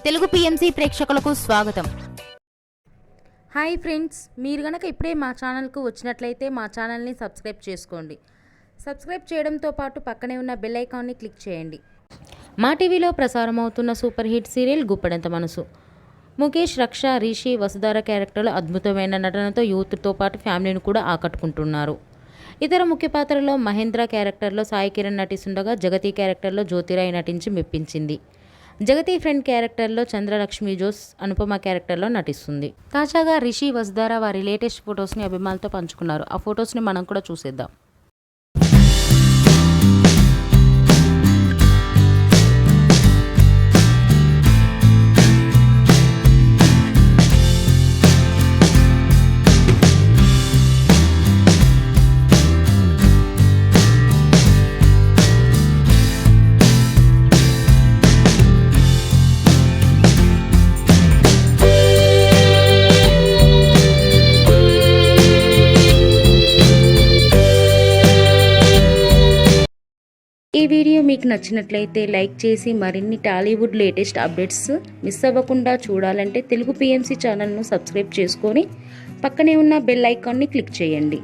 Telugu PMC ప్రేక్షకులకు స్వాగతం. Hi friends, మీరు గనక ఇప్పుడే మా ఛానల్కు వచ్చినట్లయితే మా ఛానల్ని సబ్స్క్రైబ్ చేసుకోండి. సబ్స్క్రైబ్ చేయడంతో పాటు పక్కనే ఉన్న బెల్ ఐకాన్ని క్లిక్ చేయండి. మా టీవీలో ప్రసారం అవుతున్న సూపర్ హిట్ సీరియల్ గుప్పెడంత మనసు. ముఖేష్, రక్ష, రిషి, వసుధార క్యారెక్టర్లు అద్భుతమైన నటనతో యూత్తో పాటు ఫ్యామిలీని కూడా ఆకట్టుకుంటున్నారు. ఇతర ముఖ్య పాత్రలో మహేంద్ర క్యారెక్టర్లో సాయి కిరణ్ నటిస్తుండగా జగతి క్యారెక్టర్లో జ్యోతిరాయ్ నటించి మెప్పించింది. జగతి ఫ్రెండ్ క్యారెక్టర్లో చంద్రలక్ష్మి జోస్ అనుపమ క్యారెక్టర్లో నటిస్తుంది. తాజాగా రిషి, వసుధార వారి లేటెస్ట్ ఫొటోస్ని అభిమానులతో పంచుకున్నారు. ఆ ఫొటోస్ని మనం కూడా చూసేద్దాం. ఈ వీడియో మీకు నచ్చినట్లయితే లైక్ చేసి మరిన్ని టాలీవుడ్ లేటెస్ట్ అప్డేట్స్ మిస్ అవ్వకుండా చూడాలంటే తెలుగు పిఎంసి ఛానల్ను సబ్స్క్రైబ్ చేసుకొని పక్కనే ఉన్న బెల్ ఐకాన్ని క్లిక్ చేయండి.